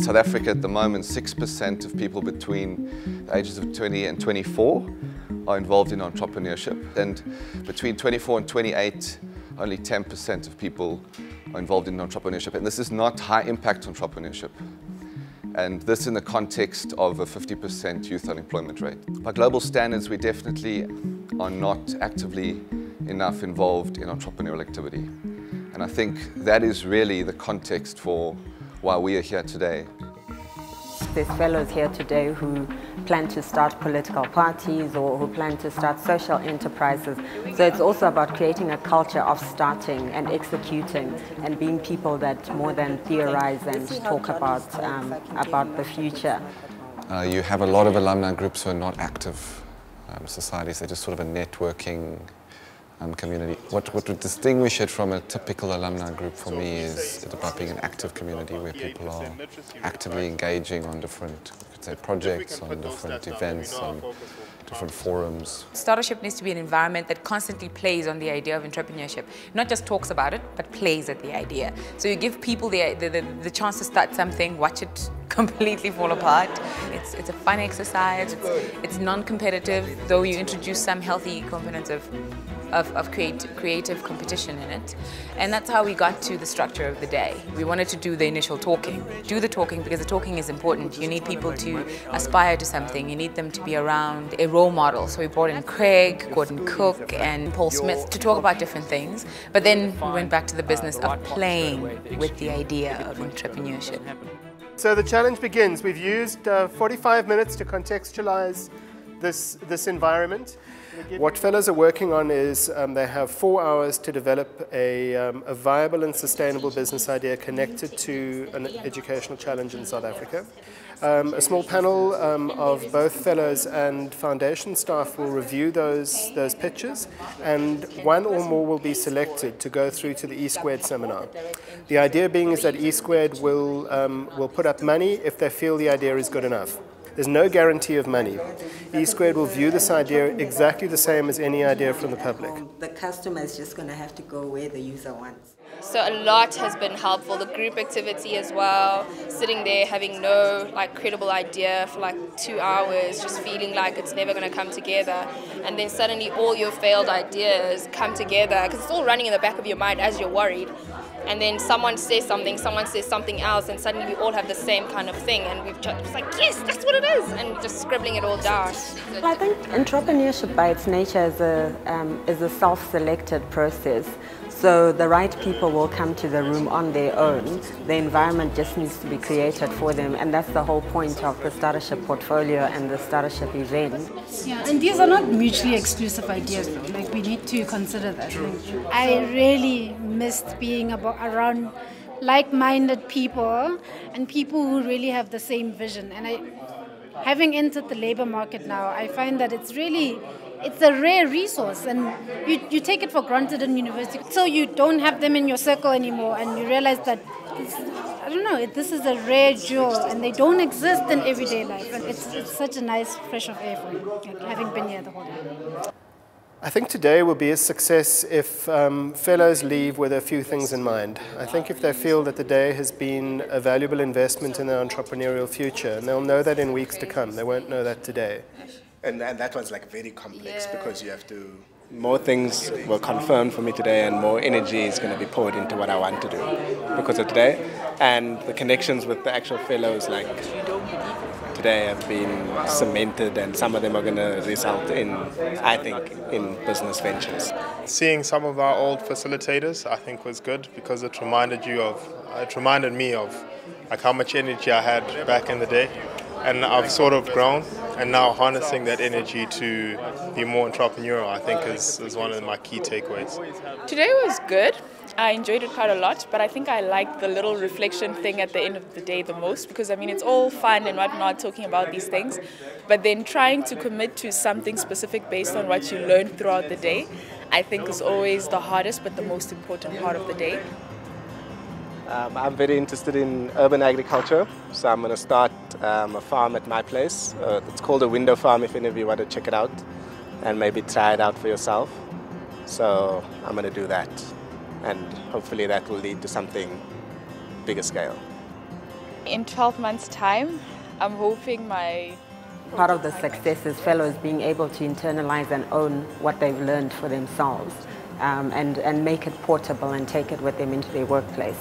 South Africa at the moment, 6% of people between the ages of 20 and 24 are involved in entrepreneurship. And between 24 and 28, only 10% of people are involved in entrepreneurship. And this is not high impact entrepreneurship. And this in the context of a 50% youth unemployment rate. By global standards, we definitely are not actively enough involved in entrepreneurial activity. And I think that is really the context for why we are here today. There's fellows here today who plan to start political parties or who plan to start social enterprises. So it's also about creating a culture of starting and executing and being people that more than theorize and talk about the future. You have a lot of alumni groups who are not active societies. They're just sort of a networking community. What would distinguish it from a typical alumni group for me is about being an active community where people are actively engaging on different, projects, on different events, on different forums. Startership needs to be an environment that constantly plays on the idea of entrepreneurship. Not just talks about it, but plays at the idea. So you give people the chance to start something, watch it completely fall apart. It's a fun exercise, it's non-competitive, though you introduce some healthy components of creative competition in it. And that's how we got to the structure of the day. We wanted to do the initial talking. Do the talking because the talking is important. You need people to aspire to something. You need them to be around a role model. So we brought in Craig, Gordon Cook and Paul Smith to talk about different things. But then we went back to the business of playing with the idea of entrepreneurship. So the challenge begins. We've used 45 minutes to contextualize this environment. What fellows are working on is they have 4 hours to develop a viable and sustainable business idea connected to an educational challenge in South Africa. A small panel of both fellows and foundation staff will review those pitches, and 1 or more will be selected to go through to the E2 seminar. The idea being is that E2 will put up money if they feel the idea is good enough. There's no guarantee of money. E2 will view this idea exactly the same as any idea from the public. The customer is just going to have to go where the user wants. So a lot has been helpful. The group activity as well, sitting there having no credible idea for 2 hours, just feeling like it's never going to come together. And then suddenly all your failed ideas come together because it's all running in the back of your mind as you're worried. And then someone says something else, and suddenly we all have the same kind of thing, and we've just like, yes, that's what it is, and just scribbling it all down. I think entrepreneurship by its nature is a self-selected process. So the right people will come to the room on their own. The environment just needs to be created for them, and that's the whole point of the Startership portfolio and the Startership event. Yeah, and these are not mutually exclusive ideas though. We need to consider that. I really missed being around like-minded people and people who really have the same vision. And having entered the labor market now, I find that it's a rare resource, and you take it for granted in university. So you don't have them in your circle anymore, and you realize that this is a rare jewel, and they don't exist in everyday life. And it's such a nice fresh of air for me, having been here the whole day. I think today will be a success if fellows leave with a few things in mind. I think if they feel that the day has been a valuable investment in their entrepreneurial future, and they'll know that in weeks to come. They won't know that today. And that was very complex because you have to... More things were confirmed for me today, and more energy is going to be poured into what I want to do because of today. And the connections with the actual fellows today have been cemented, and some of them are going to result in, I think, in business ventures. Seeing some of our old facilitators, I think, was good because it reminded me of how much energy I had back in the day. And I've sort of grown, and now harnessing that energy to be more entrepreneurial, I think, is one of my key takeaways. Today was good. I enjoyed it quite a lot, but I think I liked the little reflection thing at the end of the day the most because, it's all fun and whatnot talking about these things, but then trying to commit to something specific based on what you learned throughout the day, I think is always the hardest but the most important part of the day. I'm very interested in urban agriculture, so I'm going to start a farm at my place. It's called a window farm if any of you want to check it out and maybe try it out for yourself. So I'm going to do that, and hopefully that will lead to something bigger scale. In 12 months' time, I'm hoping Part of the success is fellows being able to internalize and own what they've learned for themselves and make it portable and take it with them into their workplace.